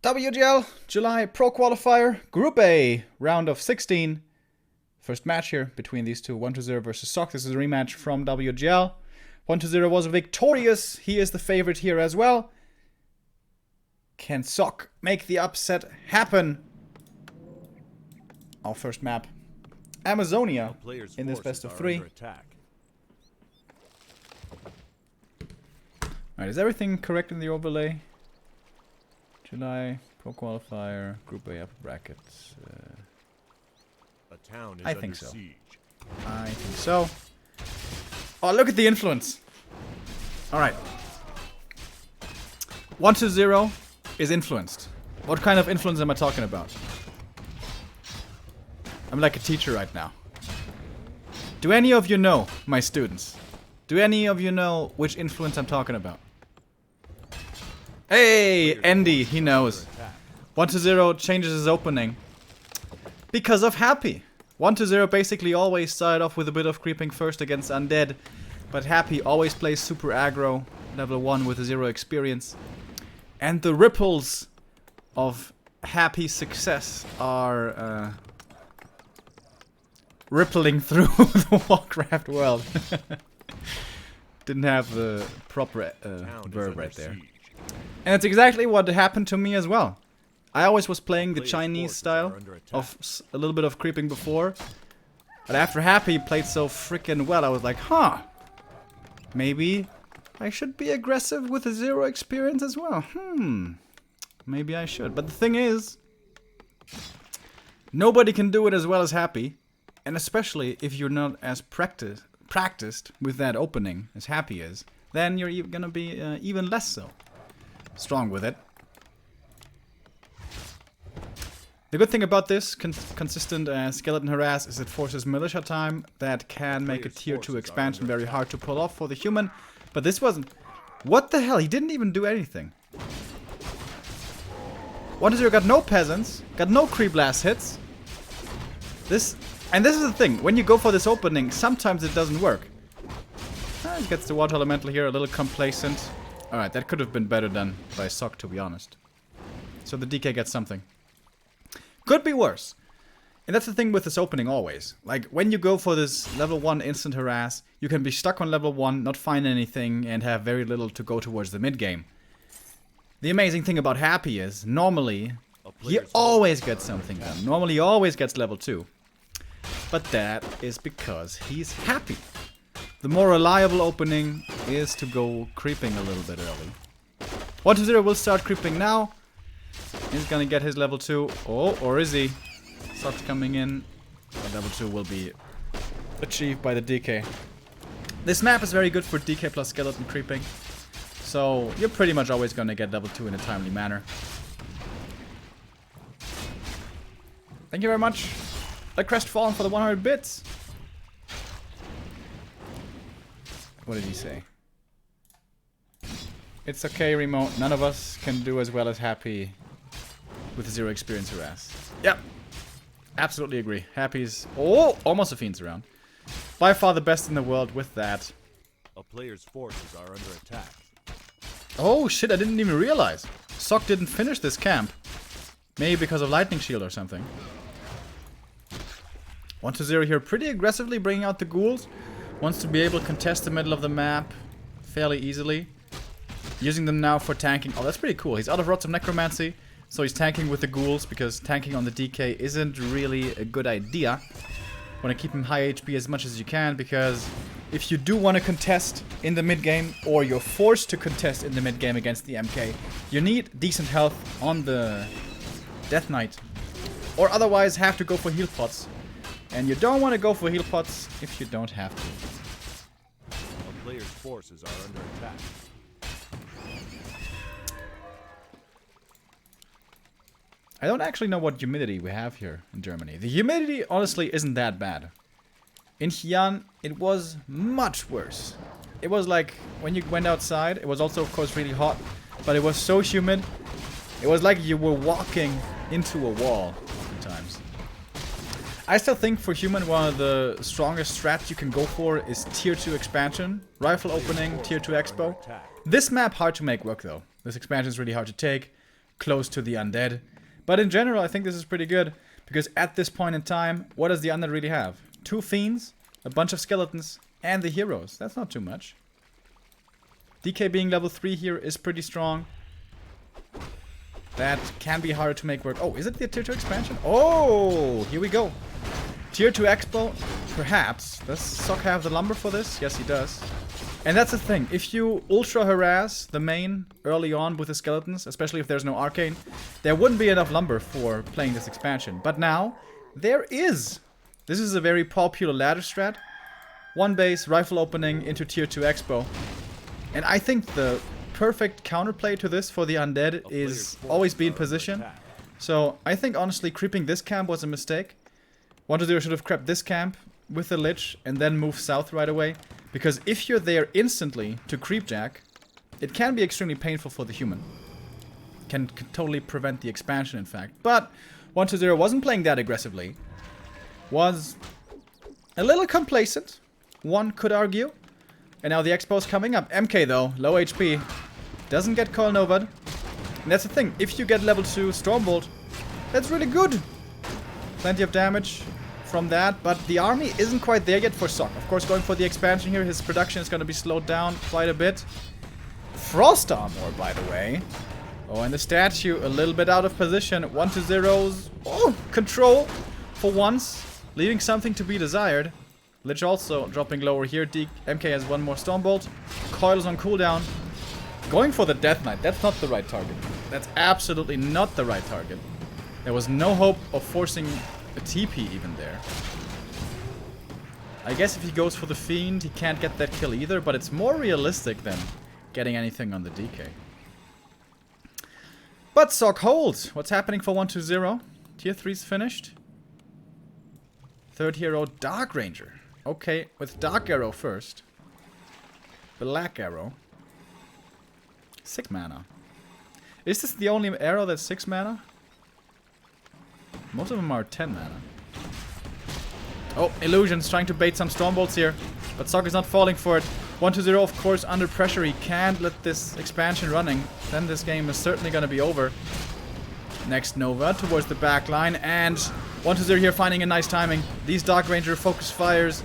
WGL July Pro Qualifier Group A round of 16. First match here between these two, 1-0 versus Sock. This is a rematch from WGL. 1-0 was victorious. He is the favorite here as well. Can Sock make the upset happen? Our first map, Amazonia, in this best of 3. Alright, is everything correct in the overlay? July Pro Qualifier, Group A upper brackets. I think so. I think so. Oh, look at the influence. Alright. 1-0 is influenced. What kind of influence am I talking about? I'm like a teacher right now. Do any of you know, my students? Do any of you know which influence I'm talking about? Hey, Andy, he knows. 1-0 changes his opening because of Happy. 1-0 basically always started off with a bit of creeping first against Undead, but Happy always plays super aggro, level 1 with a 0 experience. And the ripples of Happy's success are rippling through the Warcraft world. Didn't have the proper verb right there. And it's exactly what happened to me as well. I always was playing the Chinese style of a little bit of creeping before. But after Happy played so freaking well, I was like, huh. Maybe I should be aggressive with a 0 experience as well. Maybe I should. But the thing is, nobody can do it as well as Happy. And especially if you're not as practiced with that opening as Happy is, then you're gonna be even less so strong with it. The good thing about this consistent skeleton harass is it forces militia time that can make a tier 2 expansion very hard to pull off for the human. But this wasn't. What the hell? He didn't even do anything. 1-0 got no peasants, got no creep blast hits. This is the thing. When you go for this opening, sometimes it doesn't work. He gets the water elemental here, a little complacent. Alright, that could have been better done by Sock, to be honest. So the DK gets something. Could be worse. And that's the thing with this opening always. Like, when you go for this level 1 instant harass, you can be stuck on level 1, not find anything, and have very little to go towards the mid-game. The amazing thing about Happy is, normally, he always gets something done. Normally, he always gets level 2. But that is because he's Happy. The more reliable opening is to go creeping a little bit early. 1-0 will start creeping now. He's gonna get his level 2. Oh, or is he? Sock's coming in. Level 2 will be achieved by the DK. This map is very good for DK plus skeleton creeping. So you're pretty much always gonna get level 2 in a timely manner. Thank you very much. A Crestfallen for the 100 bits. What did he say? It's okay, Remo. None of us can do as well as Happy with 0 experience harass. Yep. Absolutely agree. Happy's... Oh! Almost a Fiend's round. By far the best in the world with that. A player's forces are under attack. Oh shit, I didn't even realize. Sock didn't finish this camp. Maybe because of Lightning Shield or something. 1-0 here, pretty aggressively bringing out the ghouls. Wants to be able to contest the middle of the map fairly easily. Using them now for tanking. Oh, that's pretty cool. He's out of Rods of Necromancy, so he's tanking with the ghouls because tanking on the DK isn't really a good idea. Want to keep him high HP as much as you can, because if you do want to contest in the mid game, or you're forced to contest in the mid game against the MK, you need decent health on the Death Knight, or otherwise have to go for heal pots. And you don't want to go for heal pots if you don't have to. A player's forces are under attack. I don't actually know what humidity we have here in Germany. The humidity honestly isn't that bad. In Xi'an, it was much worse. It was like when you went outside, it was also of course really hot, but it was so humid. It was like you were walking into a wall sometimes. I still think for human one of the strongest strats you can go for is tier 2 expansion. Rifle opening, tier 2 expo. This map hard to make work though. This expansion is really hard to take. close to the undead. But in general, I think this is pretty good. Because at this point in time, what does the undead really have? 2 fiends, a bunch of skeletons, and the heroes. That's not too much. DK being level 3 here is pretty strong. That can be harder to make work. Oh, is it the tier 2 expansion? Oh, here we go. Tier 2 Expo, perhaps. Does Sok have the lumber for this? Yes, he does. And that's the thing. If you ultra harass the main early on with the skeletons, especially if there's no arcane, there wouldn't be enough lumber for playing this expansion. But now, there is. This is a very popular ladder strat. 1 base, rifle opening into tier 2 Expo. And I think the perfect counterplay to this for the undead is always be in position. So I think honestly creeping this camp was a mistake. 1-0 should have crept this camp with the Lich and then move south right away. Because if you're there instantly to creepjack, it can be extremely painful for the human. Can totally prevent the expansion in fact. But 1-0 wasn't playing that aggressively. Was a little complacent, one could argue. And now the Expo's coming up. MK though, low HP. Doesn't get Coil Nova'd. And that's the thing, if you get level 2 Stormbolt, that's really good. Plenty of damage from that, but the army isn't quite there yet for Sok. Of course, going for the expansion here, his production is going to be slowed down quite a bit. Frost Armor, by the way. Oh, and the statue a little bit out of position. 1-0's control for once, leaving something to be desired. Lich also dropping lower here. MK has 1 more Stormbolt. Coil is on cooldown. Going for the Death Knight. That's not the right target. That's absolutely not the right target. There was no hope of forcing a TP even there. I guess if he goes for the Fiend, he can't get that kill either, but it's more realistic than getting anything on the DK. But Sok holds. What's happening for 1-0? Tier 3's finished. 3rd hero, Dark Ranger. Okay, with Dark Arrow first. Black Arrow. 6 mana. Is this the only arrow that's 6 mana? Most of them are 10 mana. Oh, Illusion's trying to bait some Stormbolts here. But Sok is not falling for it. 1-0, of course, under pressure. He can't let this expansion running. Then this game is certainly going to be over. Next Nova towards the back line. And 1-0 here finding a nice timing. These Dark Ranger focus fires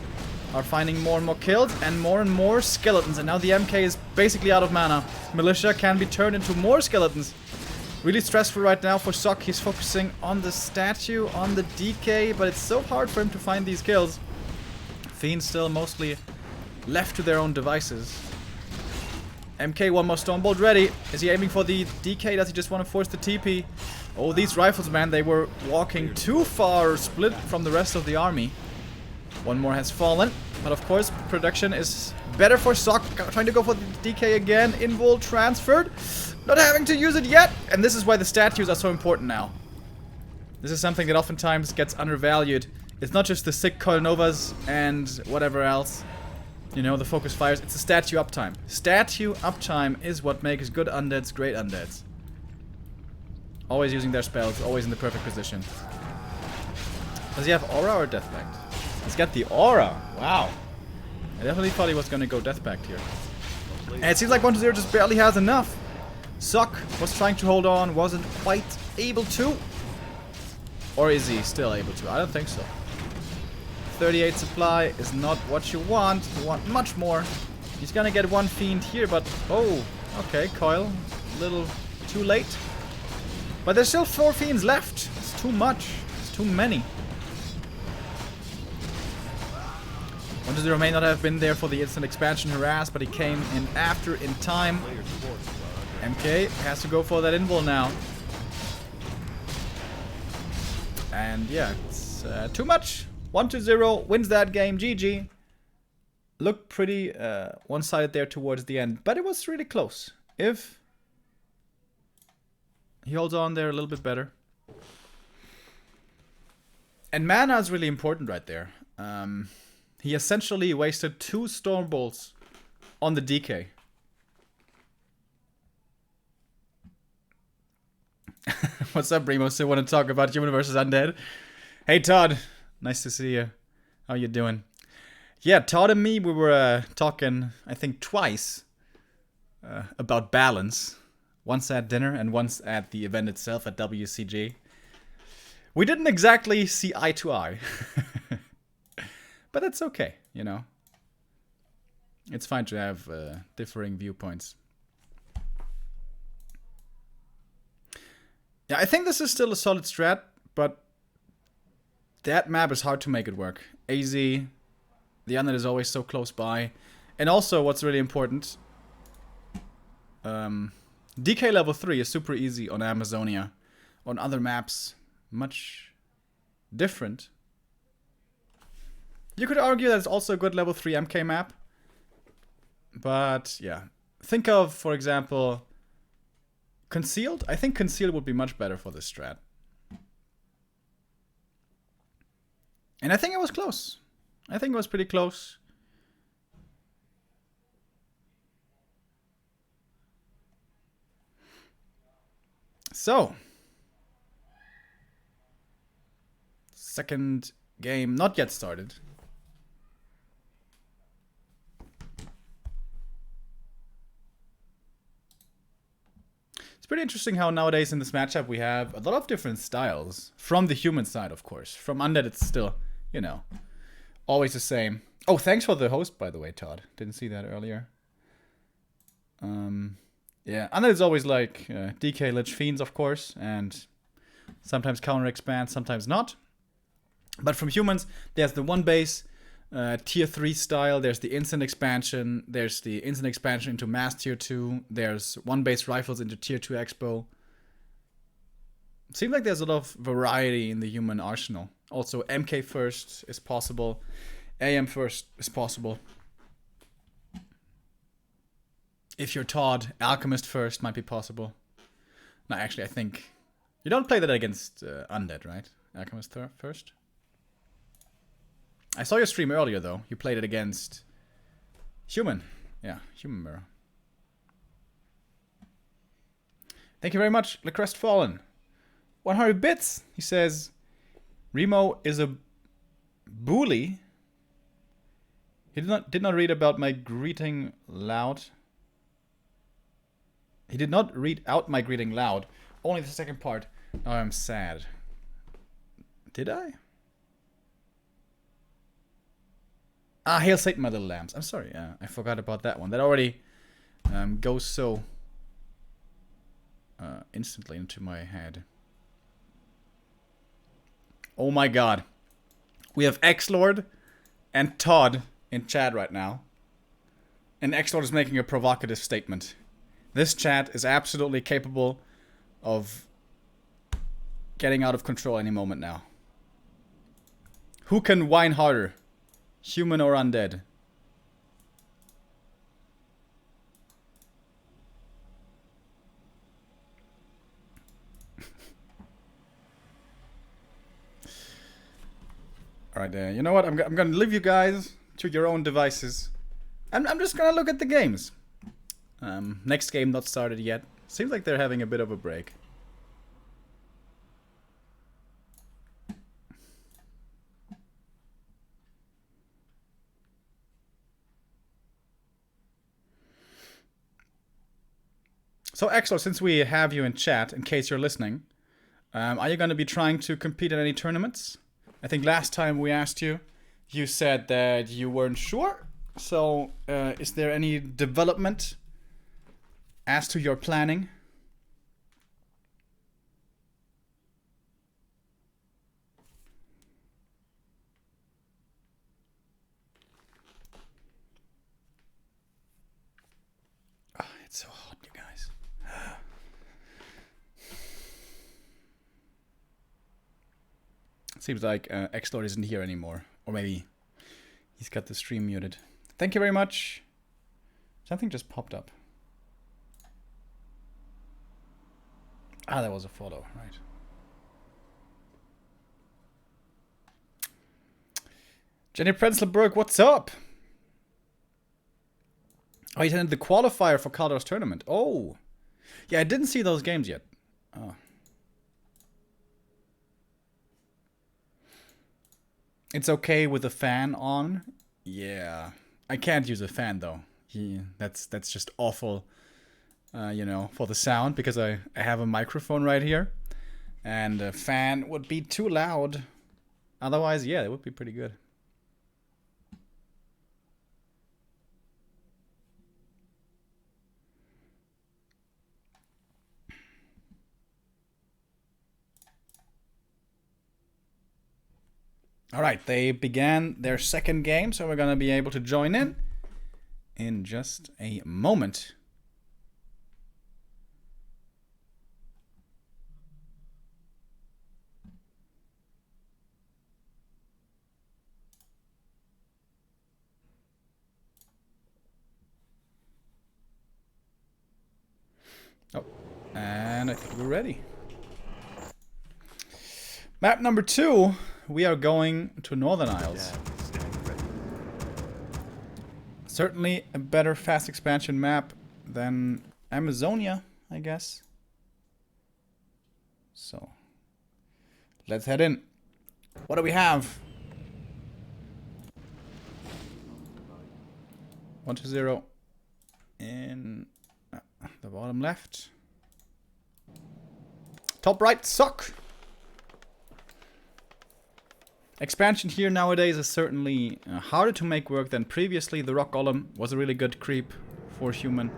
are finding more and more skeletons. And now the MK is basically out of mana. Militia can be turned into more skeletons. Really stressful right now for Sok. He's focusing on the statue, on the DK, but it's so hard for him to find these kills. Fiends still mostly left to their own devices. MK, 1 more Stormbolt ready. Is he aiming for the DK? Does he just want to force the TP? Oh, these rifles, man, they were walking too far, split from the rest of the army. 1 more has fallen, but of course, production is better for Sok. Trying to go for the DK again. Invul transferred. Not having to use it yet. And this is why the statues are so important now. This is something that oftentimes gets undervalued. It's not just the sick Coil Novas and whatever else. You know, the focus fires. It's the statue uptime. Statue uptime is what makes good undeads great undeads. Always using their spells, always in the perfect position. Does he have aura or death pact? He's got the aura. Wow. I definitely thought he was going to go death pact here. And it seems like 1-0 just barely has enough. Sok was trying to hold on, wasn't quite able to. Or is he still able to? I don't think so. 38 supply is not what you want. You want much more. He's gonna get 1 Fiend here, but... Oh, okay, Coil. A little too late. But there's still 4 Fiends left. It's too much. It's too many. 1-0 may not have been there for the instant expansion harass, but he came in after in time. MK has to go for that invul now. And yeah, it's too much. 1-0 wins that game. GG. Looked pretty one-sided there towards the end, but it was really close. If he holds on there a little bit better. And mana is really important right there. He essentially wasted 2 Stormbolts on the DK. What's up, Remo? Still want to talk about human versus undead? Hey, Todd. Nice to see you. How you doing? Yeah, Todd and me, we were talking, I think, twice about balance Once at dinner and once at the event itself at WCG. We didn't exactly see eye to eye. But that's okay, you know. It's fine to have differing viewpoints. Yeah, I think this is still a solid strat, but that map is hard to make it work. AZ, the Undead is always so close by. And also, what's really important, DK level 3 is super easy on Amazonia. On other maps, much different. You could argue that it's also a good level 3 MK map. But, yeah. Think of, for example, Concealed. I think Concealed would be much better for this strat. And I think it was close. I think it was pretty close. So. Second game not yet started. It's pretty interesting how nowadays in this matchup we have a lot of different styles. From the human side, of course. From Undead, it's still, you know, always the same. Oh, thanks for the host, by the way, Todd. Didn't see that earlier. Yeah, Undead is always like DK Lich Fiends, of course. And sometimes counter expand, sometimes not. But from humans, there's the one base, tier 3 style, there's the instant expansion, there's the instant expansion into mass tier 2, there's one base rifles into tier 2 expo. It seems like there's a lot of variety in the human arsenal. Also, MK first is possible, AM first is possible. If you're Todd, Alchemist first might be possible. No, actually, I think you don't play that against Undead, right? Alchemist first? I saw your stream earlier, though. You played it against Human. Yeah, Human Mirror. Thank you very much, Le Crestfallen. 100 bits. He says, Remo is a bully. He did not read about my greeting loud. He did not read out my greeting loud. Only the second part. Now I'm sad. Did I? Ah, Hail Satan, my little lambs. I'm sorry, I forgot about that one. That already goes so instantly into my head. Oh my god. We have X-Lord and Todd in chat right now. And X-Lord is making a provocative statement. This chat is absolutely capable of getting out of control any moment now. Who can whine harder? Human or undead? Alright, you know what? I'm gonna leave you guys to your own devices. I'm just gonna look at the games. Next game not started yet. Seems like they're having a bit of a break. So, Exlo, since we have you in chat, in case you're listening, are you going to be trying to compete in any tournaments? I think last time we asked you, you said that you weren't sure. So, is there any development as to your planning? Oh, it's so hot, you guys. Seems like X-Lord isn't here anymore. Or maybe he's got the stream muted. Thank you very much. Something just popped up. Ah, that was a follow, right. Jenny Prenzlberg, what's up? Oh, he attended the qualifier for Caldor's tournament. Oh. Yeah, I didn't see those games yet. Oh. It's okay with a fan on? Yeah. I can't use a fan, though. That's just awful you know, for the sound, because I have a microphone right here. And a fan would be too loud. Otherwise, yeah, it would be pretty good. All right, they began their second game, so we're going to be able to join in just a moment. Oh, and I think we're ready. Map number 2. We are going to Northern Isles. Certainly a better fast expansion map than Amazonia, I guess. So, let's head in. What do we have? 1-0 in the bottom left. Top right, sock. Expansion here nowadays is certainly harder to make work than previously. The Rock Golem was a really good creep for human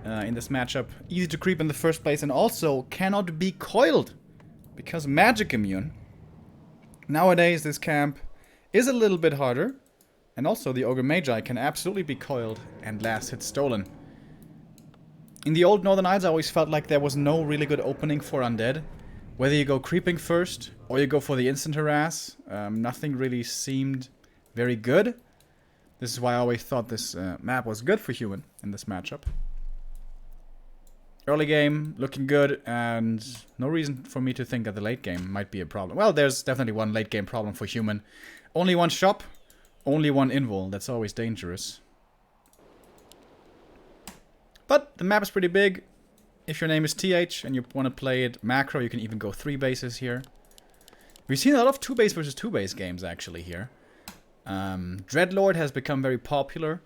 in this matchup. Easy to creep in the first place and also cannot be coiled because magic immune. Nowadays this camp is a little bit harder, and also the Ogre Magi can absolutely be coiled and last hit stolen. In the old Northern Isles I always felt like there was no really good opening for undead. Whether you go creeping first or you go for the instant harass, nothing really seemed very good. This is why I always thought this map was good for human in this matchup. Early game, looking good, and no reason for me to think that the late game might be a problem. Well, there's definitely one late game problem for human. Only one shop, only one invul. That's always dangerous. But the map is pretty big. If your name is TH and you want to play it macro, you can even go 3 bases here. We've seen a lot of 2 base versus 2 base games actually here. Dreadlord has become very popular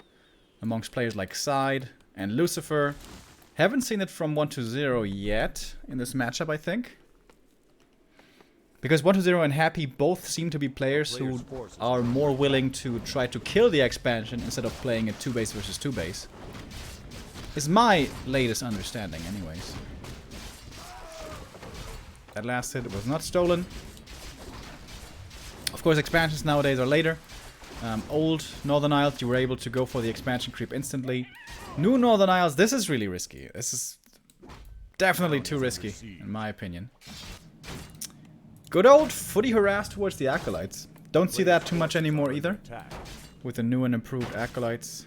amongst players like Side and Lucifer. Haven't seen it from 1-0 yet in this matchup, I think. Because 1-0 and Happy both seem to be players who are more willing to try to kill the expansion instead of playing a 2 base versus 2 base. Is my latest understanding, anyways. That last hit was not stolen. Of course, expansions nowadays are later. Old Northern Isles, you were able to go for the expansion creep instantly. New Northern Isles, this is really risky. This is definitely too risky, in my opinion. Good old footy harass towards the Acolytes. Don't see that too much anymore either. With the new and improved Acolytes.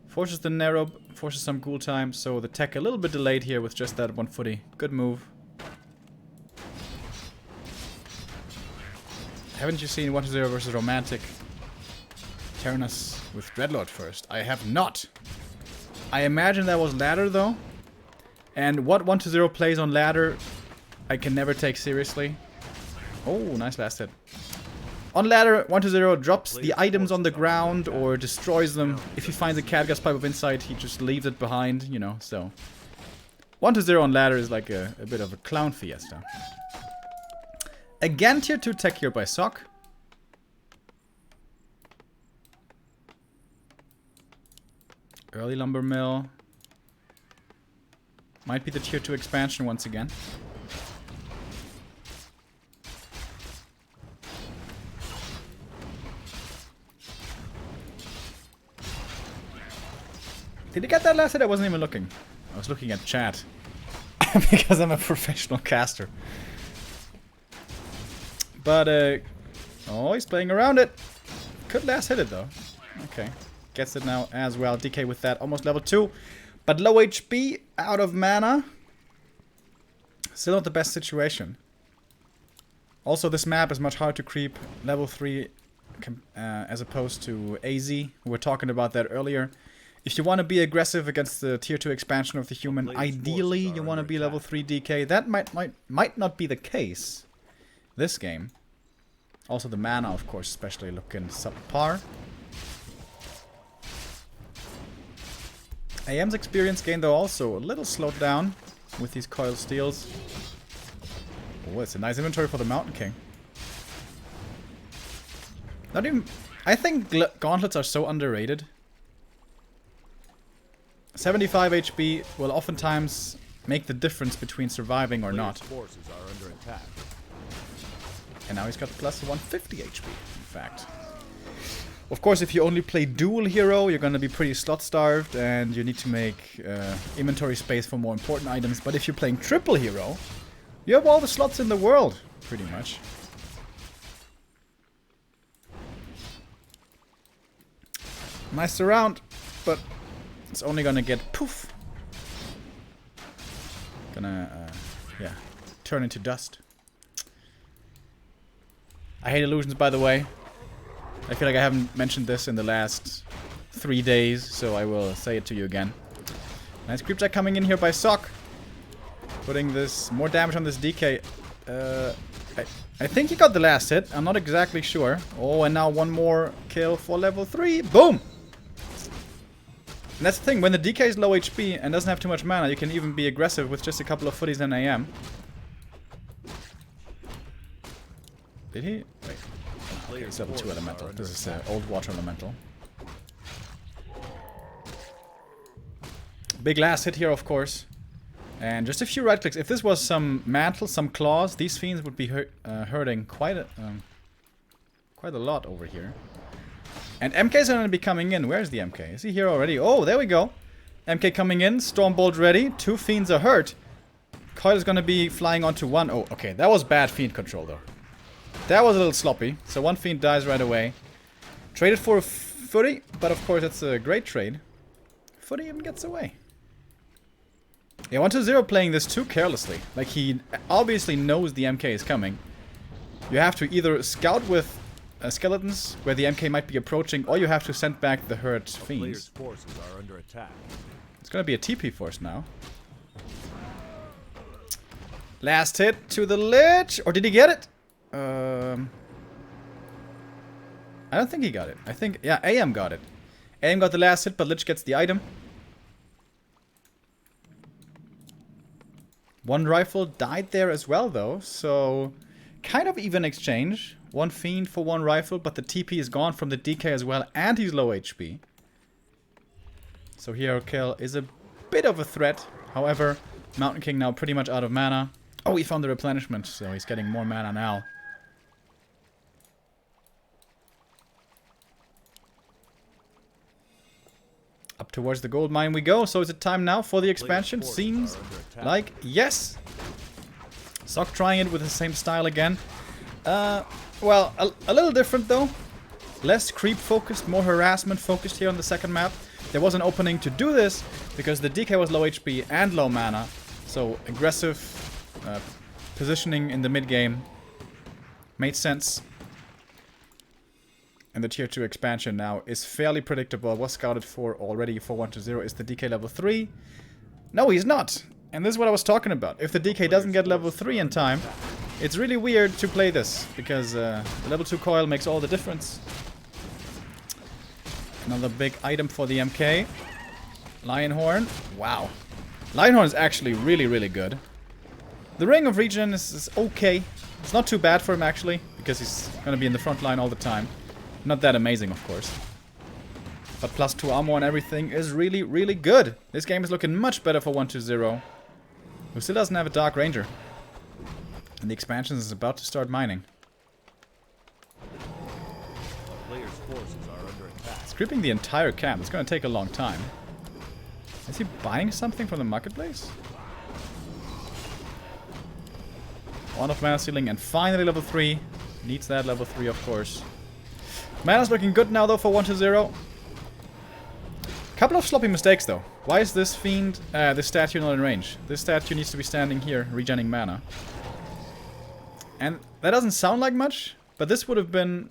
Forces the Nerob, forces some ghoul time, so the tech a little bit delayed here with just that one footy. Good move. Haven't you seen 1-0 versus Romantic? Terranus with Dreadlord first. I have not. I imagine that was ladder though. And what 1-0 plays on ladder, I can never take seriously. Oh, nice last hit. On ladder, 1-0 drops the items on the ground or destroys them. If he finds a Catgas Pipe of Insight, he just leaves it behind, you know, so. 1-0 on ladder is like a bit of a clown fiesta. Again, tier 2 tech here by Sock. Early lumber mill. Might be the tier 2 expansion once again. Did you get that last hit? I wasn't even looking. I was looking at chat. Because I'm a professional caster. But, oh, he's playing around it. Could last hit it, though. Okay. Gets it now as well. DK with that. Almost level 2. But low HP, out of mana. Still not the best situation. Also, this map is much harder to creep level 3 as opposed to AZ. We were talking about that earlier. If you want to be aggressive against the tier 2 expansion of the human, ideally you want to be level 3 DK. That might not be the case this game. Also the mana, of course, especially looking subpar. AM's experience gain though also a little slowed down with these coil steals. Oh, it's a nice inventory for the Mountain King. Not even... I think gauntlets are so underrated. 75 HP will oftentimes make the difference between surviving or not. Forces are under attack. And now he's got plus 150 HP, in fact. Of course, if you only play dual hero, you're gonna be pretty slot starved and you need to make inventory space for more important items. But if you're playing triple hero, you have all the slots in the world, pretty much. Nice surround, but it's only gonna get poof. Gonna, yeah, turn into dust. I hate illusions, by the way. I feel like I haven't mentioned this in the last 3 days, so I will say it to you again. Nice creep jack coming in here by Sock. Putting this more damage on this DK. I think he got the last hit. I'm not exactly sure. Oh, and now one more kill for level 3. Boom! And that's the thing. When the DK is low HP and doesn't have too much mana, you can even be aggressive with just a couple of footies and AM. Did he? Wait. Okay, it's level 2 elemental. This is old water elemental. Big last hit here, of course. And just a few right clicks. If this was some mantle, some claws, these fiends would be hurting quite a lot over here. And MK's going to be coming in. Where's the MK? Is he here already? Oh, there we go. MK coming in. Stormbolt ready. 2 fiends are hurt. Coil is going to be flying onto 1. Oh, okay. That was bad fiend control, though. That was a little sloppy. So 1 fiend dies right away. Traded for a footy, but of course it's a great trade. Footy even gets away. Yeah, 1-0 playing this too carelessly. Like, he obviously knows the MK is coming. You have to either scout with skeletons, where the MK might be approaching, or you have to send back the hurt fiends. Forces are under attack. It's gonna be a TP force now. Last hit to the Lich! Or did he get it? I don't think he got it. I think, yeah, AM got it. AM got the last hit, but Lich gets the item. 1 rifle died there as well, though, so kind of even exchange. 1 fiend for 1 rifle, but the TP is gone from the DK as well, and he's low HP. So hero kill is a bit of a threat. However, Mountain King now pretty much out of mana. Oh, he found the replenishment, so he's getting more mana now. Up towards the gold mine we go. So is it time now for the expansion? Seems like yes. Sock trying it with the same style again. Well, a little different though. Less creep focused, more harassment focused here on the second map. There was an opening to do this because the DK was low HP and low mana. So aggressive positioning in the mid game made sense. And the tier 2 expansion now is fairly predictable. Was scouted for already for 1-0. Is the DK level 3? No, he's not. And this is what I was talking about. If the DK doesn't get level 3 in time, it's really weird to play this. Because the level 2 coil makes all the difference. Another big item for the MK. Lionhorn. Wow. Lionhorn is actually really, really good. The Ring of Regen is okay. It's not too bad for him, actually. Because he's going to be in the front line all the time. Not that amazing, of course. But plus 2 armor and everything is really, really good. This game is looking much better for 1-0. Who still doesn't have a Dark Ranger. And the expansion is about to start mining. Players' forces are under attack. It's creeping the entire camp. It's going to take a long time. Is he buying something from the marketplace? One of mana ceiling and finally level 3. Needs that level 3, of course. Mana's looking good now, though, for 1-0. Couple of sloppy mistakes, though. Why is this fiend, this statue not in range? This statue needs to be standing here, regenning mana. And that doesn't sound like much, but this would have been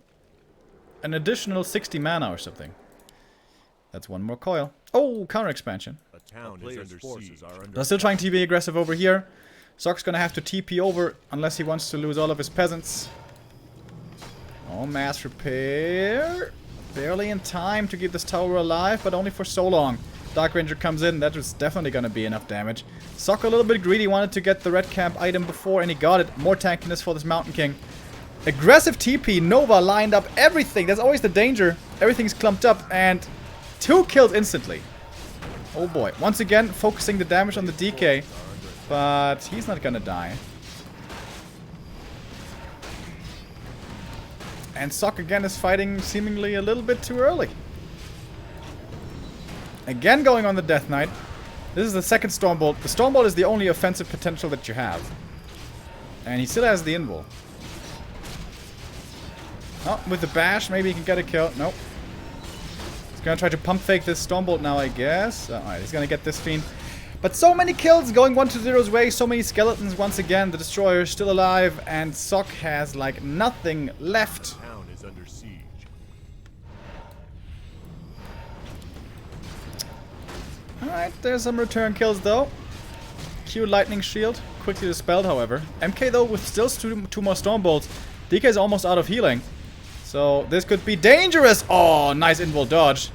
an additional 60 mana or something. That's 1 more coil. Oh, counter expansion. A town is under siege. They're still trying to be aggressive over here. Sock's gonna have to TP over unless he wants to lose all of his peasants. Oh, mass repair. Barely in time to keep this tower alive, but only for so long. Dark Ranger comes in. That was definitely going to be enough damage. Sok a little bit greedy. Wanted to get the red camp item before, and he got it. More tankiness for this Mountain King. Aggressive TP. Nova lined up everything. That's always the danger. Everything's clumped up, and 2 kills instantly. Oh boy. Once again, focusing the damage on the DK. But he's not going to die. And Sok again is fighting seemingly a little bit too early. Again going on the Death Knight. This is the second Stormbolt. The Stormbolt is the only offensive potential that you have. And he still has the invul. Oh, with the bash, maybe he can get a kill. Nope. He's gonna try to pump fake this Stormbolt now, I guess. Alright, he's gonna get this Fiend. But so many kills going 1-0's way. So many skeletons once again. The Destroyer is still alive. And Sok has like nothing left. Under siege. Alright, there's some return kills though. Q Lightning Shield. Quickly dispelled, however. MK though with still two more Stormbolts. DK is almost out of healing. So this could be dangerous. Oh, nice invul dodge.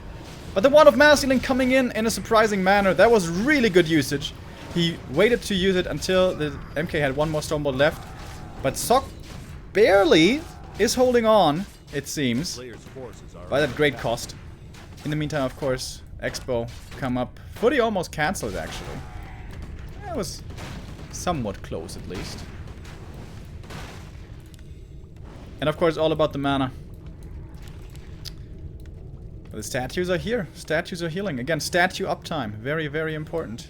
But the Wand of Mana Stealing coming in a surprising manner. That was really good usage. He waited to use it until the MK had one more Stormbolt left. But Sok barely is holding on, it seems, by that great cost. In the meantime, of course, Expo come up. Footy almost cancelled, actually. That was somewhat close, at least. And of course, all about the mana. But the statues are here. Statues are healing. Again, statue uptime. Very, very important.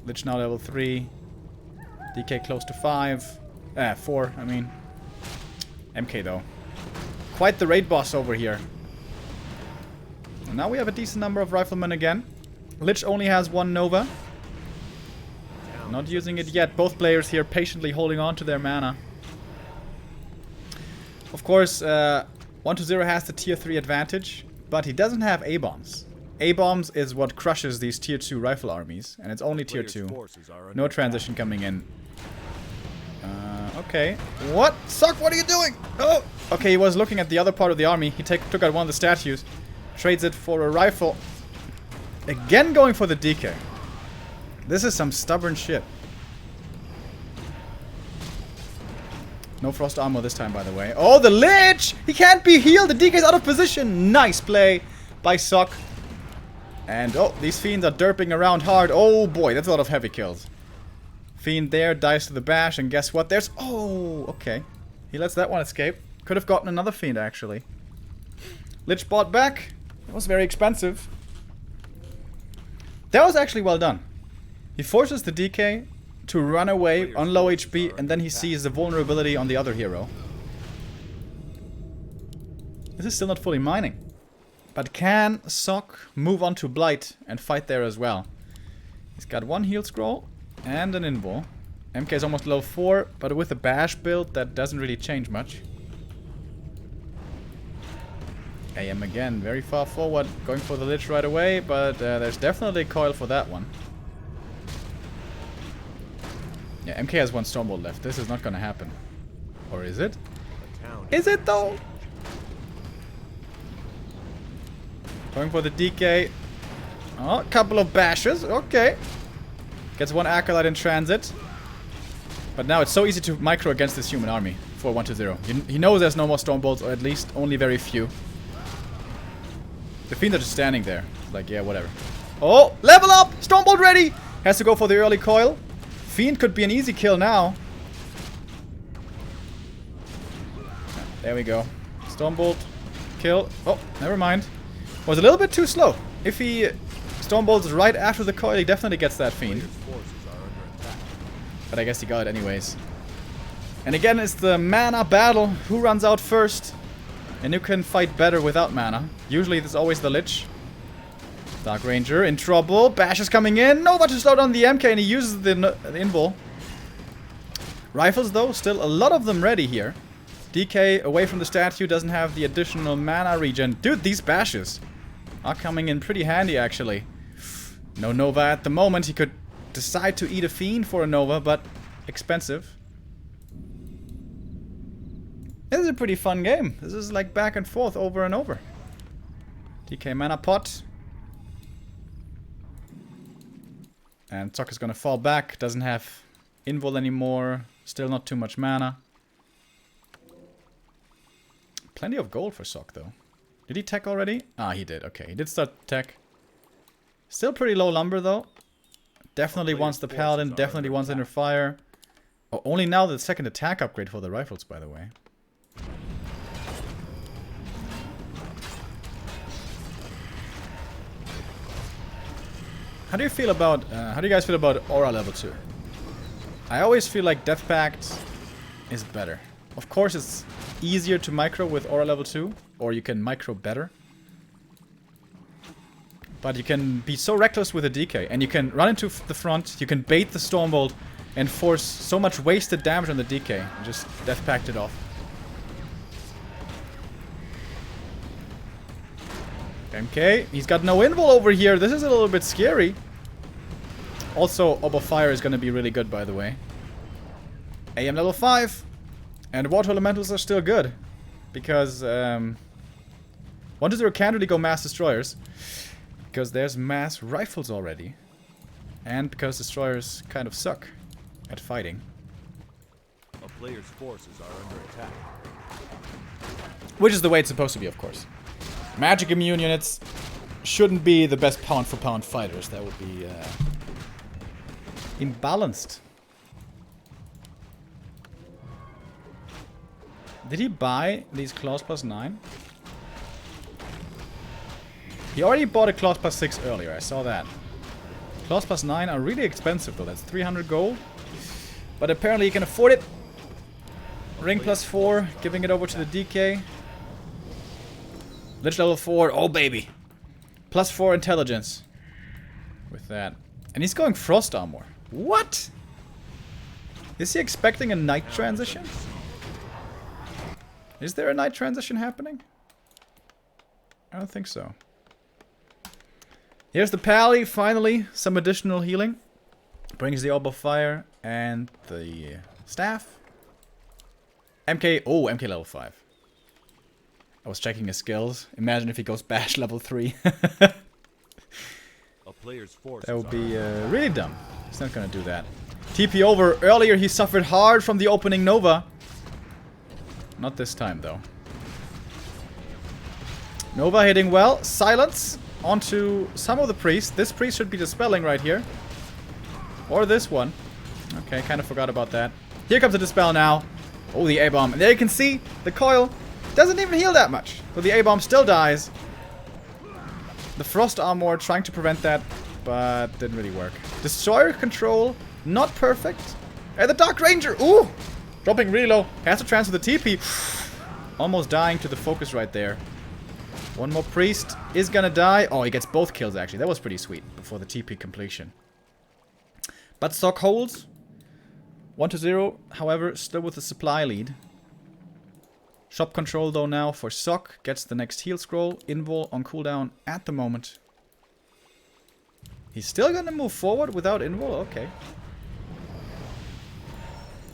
Lich now level 3. DK close to 5. 4, I mean. MK though. Quite the raid boss over here. And now we have a decent number of riflemen again. Lich only has 1 Nova. Not using it yet. Both players here patiently holding on to their mana. Of course, 1-0 has the tier 3 advantage, but he doesn't have A-bombs. A-bombs is what crushes these tier 2 rifle armies, and it's only tier 2. No transition coming in. Okay. What? Sok, what are you doing? Oh! Okay, he was looking at the other part of the army. He took out one of the statues. Trades it for a rifle. Again going for the DK. This is some stubborn shit. No frost armor this time, by the way. Oh, the Lich! He can't be healed! The DK's out of position! Nice play by Sok. And, oh, these Fiends are derping around hard. Oh, boy, that's a lot of heavy kills. Fiend there, dies to the bash, and guess what? There's... Oh, okay. He lets that one escape. Could have gotten another Fiend, actually. Lich bought back. It was very expensive. That was actually well done. He forces the DK to run away on low HP, and then he sees the vulnerability on the other hero. This is still not fully mining. But can Sok move on to Blight and fight there as well? He's got 1 heal scroll and an invul. MK is almost level 4, but with a bash build, that doesn't really change much. AM again, very far forward, going for the Lich right away, but there's definitely a coil for that one. Yeah, MK has 1 Stormbolt left. This is not gonna happen. Or is it? Is it though? Going for the DK. Oh, a couple of bashes. Okay. Gets 1 Acolyte in transit. But now it's so easy to micro against this human army for 1-0. He knows there's no more Stormbolts, or at least only very few. The Fiends are just standing there. Like, yeah, whatever. Oh, level up! Stormbolt ready! Has to go for the early coil. Fiend could be an easy kill now. There we go. Stormbolt. Kill. Oh, never mind. Was a little bit too slow. If he Stormbolts right after the coil, he definitely gets that Fiend. But I guess he got it anyways. And again, it's the mana battle. Who runs out first? And who can fight better without mana? Usually it's always the Lich. Dark Ranger in trouble. Bash is coming in. Nova to slow down the MK, and he uses the invul. Rifles though, still a lot of them ready here. DK away from the statue, doesn't have the additional mana regen. Dude, these bashes are coming in pretty handy actually. No Nova at the moment. He could decide to eat a Fiend for a Nova, but expensive. This is a pretty fun game. This is like back and forth over and over. DK mana pot. And Sok is gonna fall back. Doesn't have invul anymore. Still not too much mana. Plenty of gold for Sok though. Did he tech already? Ah, he did. Okay, he did start tech. Still pretty low lumber though. Definitely wants the paladin. Definitely wants inner fire. Oh, only now the second attack upgrade for the rifles, by the way. How do you feel about? How do you guys feel about Aura level 2? I always feel like Death Pact is better. Of course, it's easier to micro with Aura level 2, or you can micro better. But you can be so reckless with a DK, and you can run into the front, you can bait the Stormbolt, and force so much wasted damage on the DK. And just Death Pact it off. MK, he's got no invul over here. This is a little bit scary. Also, Orb of Fire is going to be really good, by the way. AM level 5. And Water Elementals are still good. Because 1-0 can't really go Mass Destroyers. Because there's Mass Rifles already. And because Destroyers kind of suck at fighting. A player's forces are under attack. Which is the way it's supposed to be, of course. Magic immune units shouldn't be the best pound-for-pound fighters. That would be imbalanced. Did he buy these claws +9? He already bought a claws +6 earlier. I saw that. Claws +9 are really expensive though. That's 300 gold. But apparently he can afford it. Ring +4, giving it over to the DK. Lich level 4, oh baby. +4 intelligence. With that. And he's going Frost Armor. What? Is he expecting a night transition? Is there a night transition happening? I don't think so. Here's the Pally, finally. Some additional healing. Brings the Orb of Fire and the staff. MK, oh, MK level 5. I was checking his skills. Imagine if he goes Bash level 3. A player's force That would be really dumb. He's not gonna do that. TP over. Earlier he suffered hard from the opening Nova. Not this time though. Nova hitting well. Silence onto some of the priests. This priest should be dispelling right here. Or this one. Okay, kind of forgot about that. Here comes the dispel now. Oh, the A-bomb. And there you can see the coil doesn't even heal that much. So the A-bomb still dies. The Frost Armor trying to prevent that, but didn't really work. Destroyer control, not perfect. And the Dark Ranger, ooh! Dropping really low. Has to transfer the TP. Almost dying to the focus right there. One more priest is gonna die. Oh, he gets both kills actually. That was pretty sweet before the TP completion. But Sok holds. 1-0, however, still with the supply lead. Shop control though now for Sok. Gets the next heal scroll. Invul on cooldown at the moment. He's still gonna move forward without invul? Okay.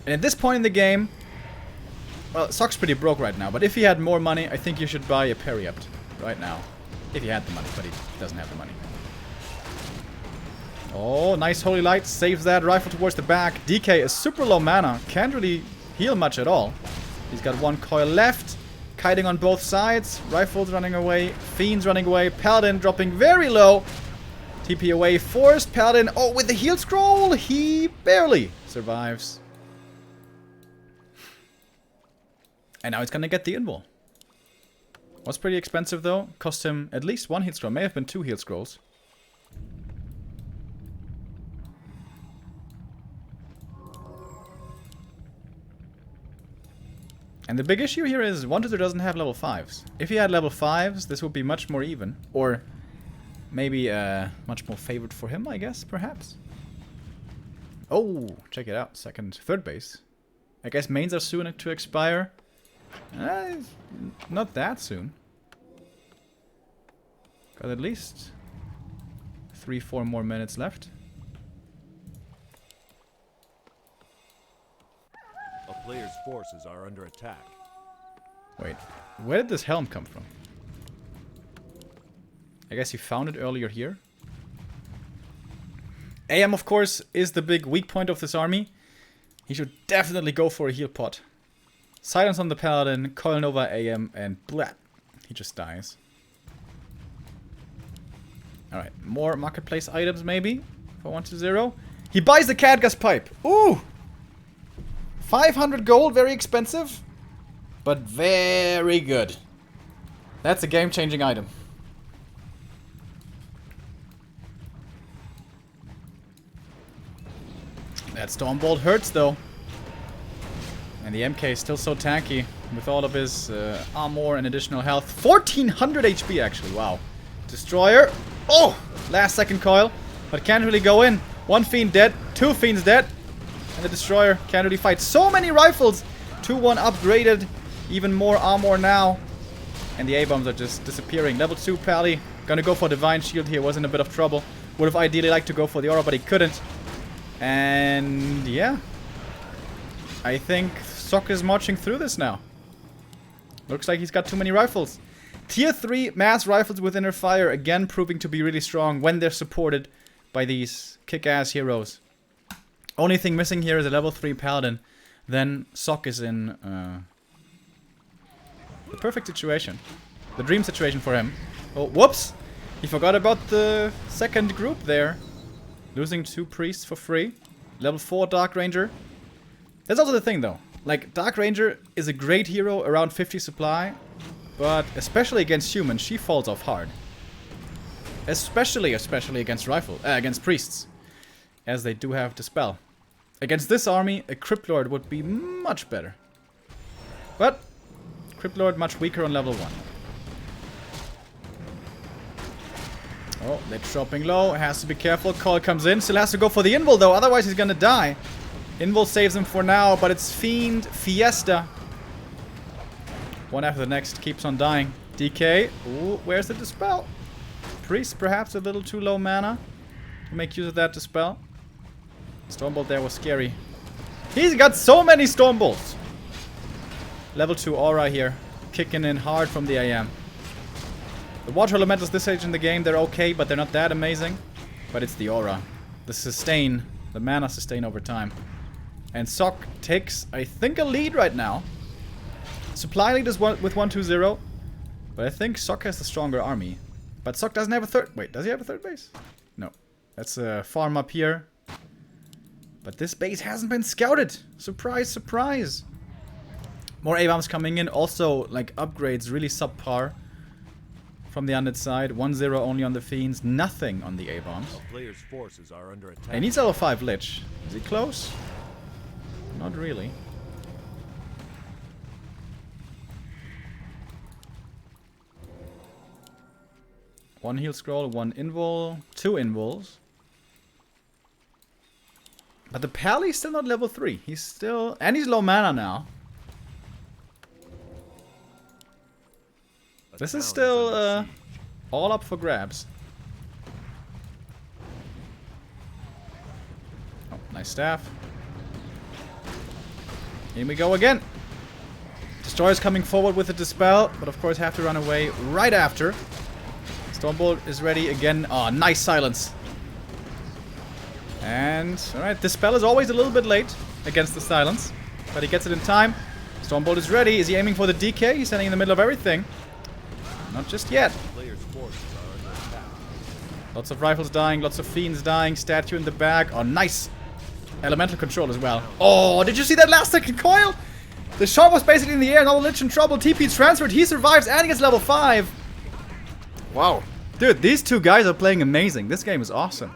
And at this point in the game, well, Sok's pretty broke right now, but if he had more money, I think you should buy a Periapt right now. If he had the money, but he doesn't have the money. Oh, nice Holy Light. Saves that. Rifle towards the back. DK is super low mana. Can't really heal much at all. He's got one coil left. Kiting on both sides. Rifles running away. Fiends running away. Paladin dropping very low. TP away. Forced. Paladin. Oh, with the heal scroll, he barely survives. And now he's gonna get the invul. Was pretty expensive though. Cost him at least one heal scroll. May have been 2 heal scrolls. And the big issue here is 1-2 doesn't have level 5s. If he had level 5s, this would be much more even. Or maybe much more favored for him, I guess, perhaps. Oh, check it out. Third base. I guess mains are soon to expire. Not that soon. Got at least 3-4 more minutes left. A player's forces are under attack. Wait, where did this helm come from? I guess he found it earlier here. AM, of course, is the big weak point of this army. He should definitely go for a heal pot. Silence on the Paladin, Coil Nova AM, and blah. He just dies. Alright, more marketplace items maybe for 1-0. He buys the Cadgas pipe. Ooh! 500 gold, very expensive, but very good. That's a game-changing item. That Stormbolt hurts though. And the MK is still so tanky with all of his armor and additional health. 1400 HP actually, wow. Destroyer. Oh! Last second coil. But can't really go in. One fiend dead. Two fiends dead. And the destroyer can't really fight. So many rifles. 2-1 upgraded. Even more armor now. And the A-bombs are just disappearing. Level 2 Pally. Gonna go for Divine Shield here. Was in a bit of trouble. Would have ideally liked to go for the aura, but he couldn't. And yeah. I think Sok is marching through this now. Looks like he's got too many rifles. Tier 3 mass rifles with inner fire, again proving to be really strong when they're supported by these kick-ass heroes. Only thing missing here is a level 3 paladin. Then Sok is in the perfect situation. The dream situation for him. Oh, whoops! He forgot about the second group there. Losing 2 priests for free. Level 4 Dark Ranger. That's also the thing though. Like, Dark Ranger is a great hero around 50 supply. But especially against humans, she falls off hard. Especially against against priests. As they do have Dispel. Against this army, a Crypt Lord would be much better. But Crypt Lord much weaker on level 1. Oh, they're dropping low. Has to be careful. Call comes in. Still has to go for the Invul though, otherwise he's gonna die. Invul saves him for now, but it's Fiend Fiesta. One after the next, keeps on dying. DK. Ooh, where's the Dispel? Priest perhaps a little too low mana to make use of that Dispel. Stormbolt there was scary. He's got so many Stormbolts. Level 2 Aura here. Kicking in hard from the AM. The Water Elementals this stage in the game, they're okay, but they're not that amazing. But it's the Aura. The sustain. The mana sustain over time. And Sok takes, I think, a lead right now. Supply lead is with 1-2-0. But I think Sok has the stronger army. But Sok doesn't have a third... Wait, does he have a third base? No. That's a farm up here. But this base hasn't been scouted. Surprise, surprise. More A-bombs coming in. Also, like, upgrades really subpar. From the undead side. 1-0 only on the fiends. Nothing on the A-bombs. Players' forces are under attack. He needs level 5 Lich. Is he close? Not really. One heal scroll, one invul, 2 invuls. But the Pally is still not level 3. He's still... And he's low mana now. This is still all up for grabs. Oh, nice staff. Here we go again. Destroyer's coming forward with a Dispel, but of course have to run away right after. Stormbolt is ready again. Oh, nice silence. And, alright, Dispel is always a little bit late against the silence, but he gets it in time. Stormbolt is ready. Is he aiming for the DK? He's standing in the middle of everything. Not just yet. Lots of rifles dying, lots of fiends dying, statue in the back. Oh, nice. Elemental control as well. Oh, did you see that last second coil? The shot was basically in the air, now the Lich in trouble. TP transferred, he survives and he gets level 5. Wow. Dude, these two guys are playing amazing. This game is awesome.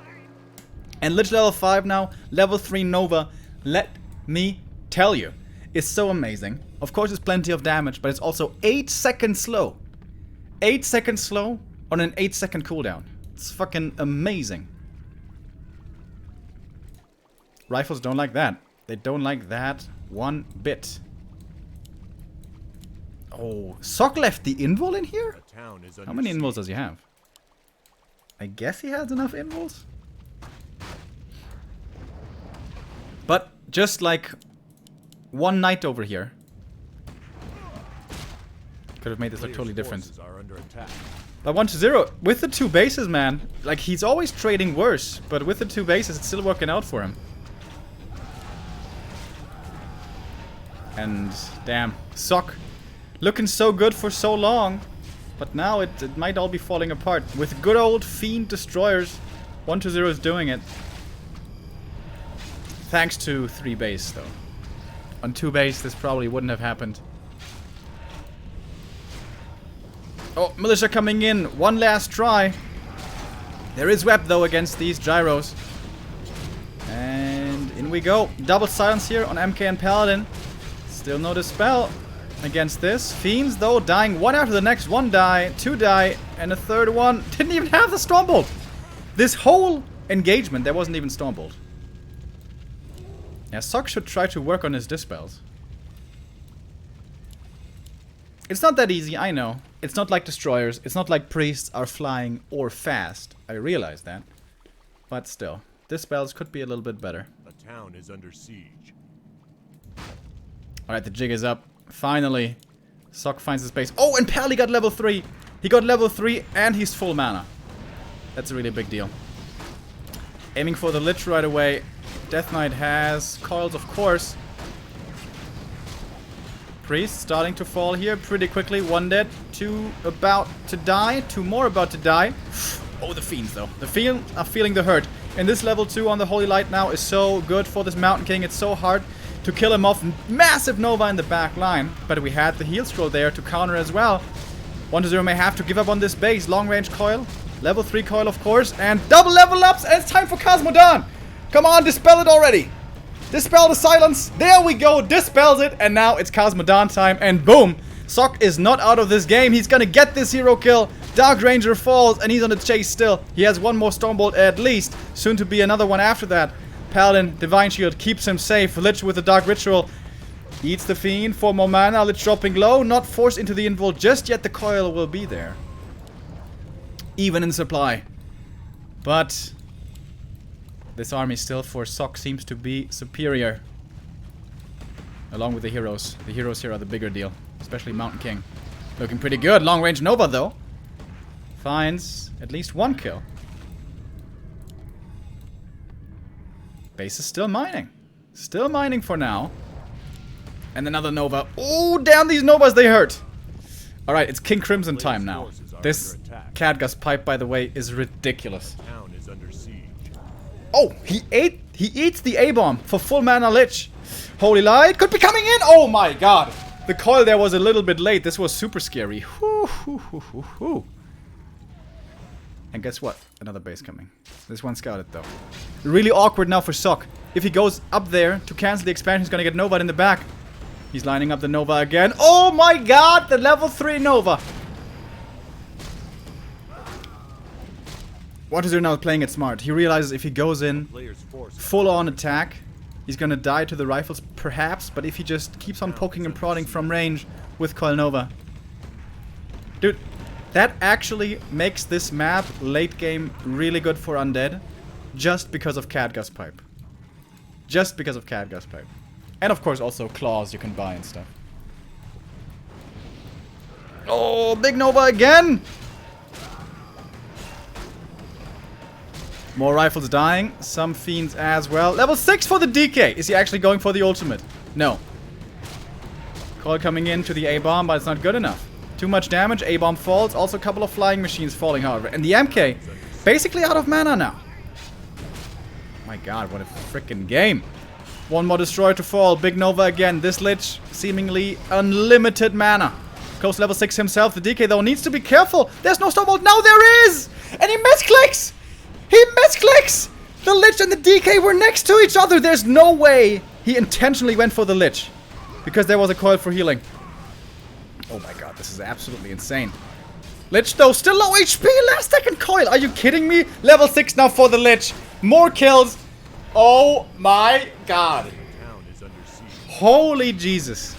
And Lich level 5 now, level 3 Nova. Let me tell you, it's so amazing. Of course, it's plenty of damage, but it's also 8 seconds slow. 8 seconds slow on an 8-second cooldown. It's fucking amazing. Rifles don't like that. They don't like that one bit. Oh, Sok left the invul in here? How many invuls does he have? I guess he has enough invuls. But just like one knight over here could have made this look totally different. But 1-0 with the 2 bases, man. Like, he's always trading worse, but with the 2 bases, it's still working out for him. And damn, Sock looking so good for so long, but now it might all be falling apart. With good old Fiend Destroyers, 1-0 is doing it. Thanks to 3 base, though. On 2 base, this probably wouldn't have happened. Oh, Militia coming in. One last try. There is Web, though, against these gyros. And in we go. Double silence here on MK and Paladin. Still no dispel against this. Fiends, though, dying one after the next. 1 die, 2 die, and a 3rd one. Didn't even have the Stormbolt. This whole engagement, there wasn't even Stormbolt. Yeah, Sock should try to work on his dispels. It's not that easy, I know. It's not like destroyers. It's not like priests are flying or fast. I realize that. But still, dispels could be a little bit better. The town is under siege. Alright, the jig is up. Finally, Sock finds his base. Oh, and Pally got level 3. He got level 3 and he's full mana. That's a really big deal. Aiming for the Lich right away. Death Knight has coils, of course. Priest starting to fall here pretty quickly. 1 dead, 2 about to die, 2 more about to die. Oh, the Fiends, though. The Fiends are feeling the hurt. And this level 2 on the Holy Light now is so good for this Mountain King. It's so hard to kill him off. Massive Nova in the back line. But we had the heal scroll there to counter as well. 1-0 may have to give up on this base. Long range coil. Level 3 coil, of course. And double level ups. And it's time for Cosmodon. Come on, dispel it already. Dispel the silence. There we go. Dispels it. And now it's Cosmodon time. And boom. Sock is not out of this game. He's gonna get this hero kill. Dark Ranger falls. And he's on the chase still. He has 1 more Stormbolt at least. Soon to be another one after that. Paladin, Divine Shield keeps him safe. Lich with the Dark Ritual. Eats the Fiend for more mana. Lich dropping low. Not forced into the invul just yet. The coil will be there. Even in supply. But this army still for Sock seems to be superior. Along with the heroes. The heroes here are the bigger deal. Especially Mountain King. Looking pretty good. Long range Nova though. Finds at least 1 kill. Base is still mining. Still mining for now. And another Nova. Oh, damn, these Novas, they hurt. Alright, it's King Crimson time now. This Khadgar's pipe, by the way, is ridiculous. Oh, he eats the A-bomb for full mana Lich. Holy Light could be coming in. Oh my god. The coil there was a little bit late. This was super scary. And guess what? Another base coming. This one scouted though. Really awkward now for Sock. If he goes up there to cancel the expansion, he's gonna get Nova in the back. He's lining up the Nova again. Oh my god, the level 3 Nova. What is he now playing it smart? He realizes if he goes in full on attack, he's gonna die to the rifles perhaps, but if he just keeps on poking and prodding from range with Coil Nova. Dude, that actually makes this map late game really good for Undead. Just because of Khadgar's pipe. Just because of Khadgar's pipe. And of course also claws you can buy and stuff. Oh, big Nova again! More rifles dying. Some fiends as well. Level 6 for the DK. Is he actually going for the ultimate? No. Coil coming in to the A-bomb, but it's not good enough. Too much damage. A-bomb falls. Also a couple of flying machines falling, however. And the MK basically out of mana now. My god, what a freaking game. 1 more destroyer to fall. Big Nova again. This Lich seemingly unlimited mana. Close level 6 himself. The DK though needs to be careful. There's no Stormbolt. Now there is! And he misclicks! He misclicks! The Lich and the DK were next to each other. There's no way he intentionally went for the Lich. Because there was a coil for healing. Oh my god, this is absolutely insane. Lich though, still low HP. Last second coil. Are you kidding me? Level 6 now for the Lich. More kills. Oh my god. Holy Jesus.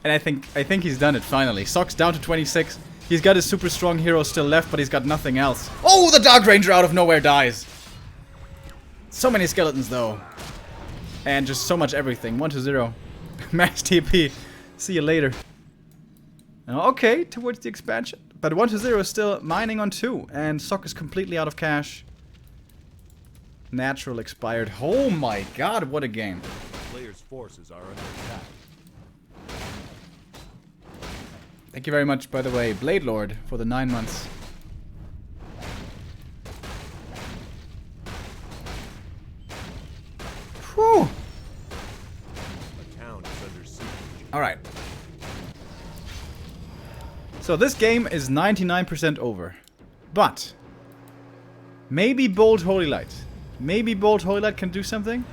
And I think he's done it finally. Sock's down to 26. He's got his super strong hero still left, but he's got nothing else. Oh, the Dark Ranger out of nowhere dies. So many skeletons, though. And just so much everything. 1-0. Max TP. See you later. Okay, towards the expansion. But 1-0 is still mining on 2. And Sock is completely out of cash. Natural expired. Oh my god, what a game. Players' forces are under attack. Thank you very much, by the way, Blade Lord, for the 9 months. Whew. A town is under siege. Alright. So this game is 99% over. But maybe Bold Holy Light. Maybe Bold Holy Light can do something.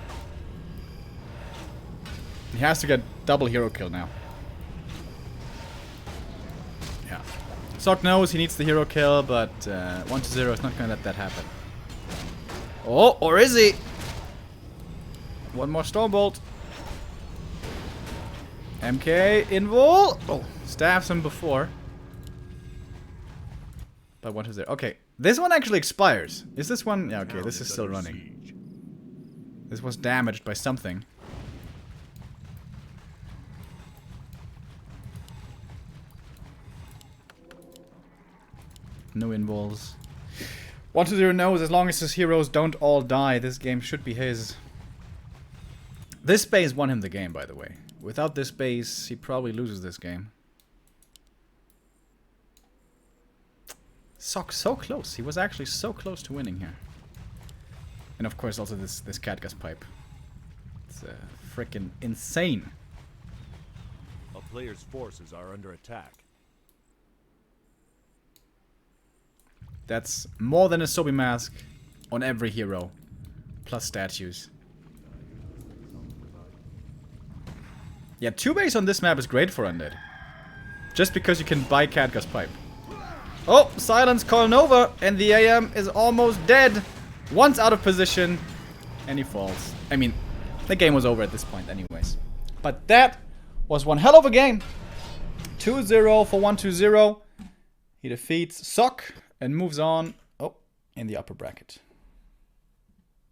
He has to get double hero kill now. Yeah. Sock knows he needs the hero kill, but 1-0 is not gonna let that happen. Oh, or is he? One more Stormbolt. MK invul. Oh, staffs him before. But 1-0. Okay, this one actually expires. Is this one? Yeah, okay, this is still running. This was damaged by something. No invuls. 1-0 knows as long as his heroes don't all die, this game should be his. This base won him the game, by the way. Without this base, he probably loses this game. Sock so close. He was actually so close to winning here. And of course also this catgus pipe. It's freaking insane. A player's forces are under attack. That's more than a Sobi mask on every hero. Plus statues. Yeah, 2 base on this map is great for Undead. Just because you can buy catgus pipe. Oh, silence calling over, and the AM is almost dead. Once out of position, and he falls. I mean, the game was over at this point anyways. But that was one hell of a game. 2-0 for 1-2-0. He defeats Sock and moves on, in the upper bracket.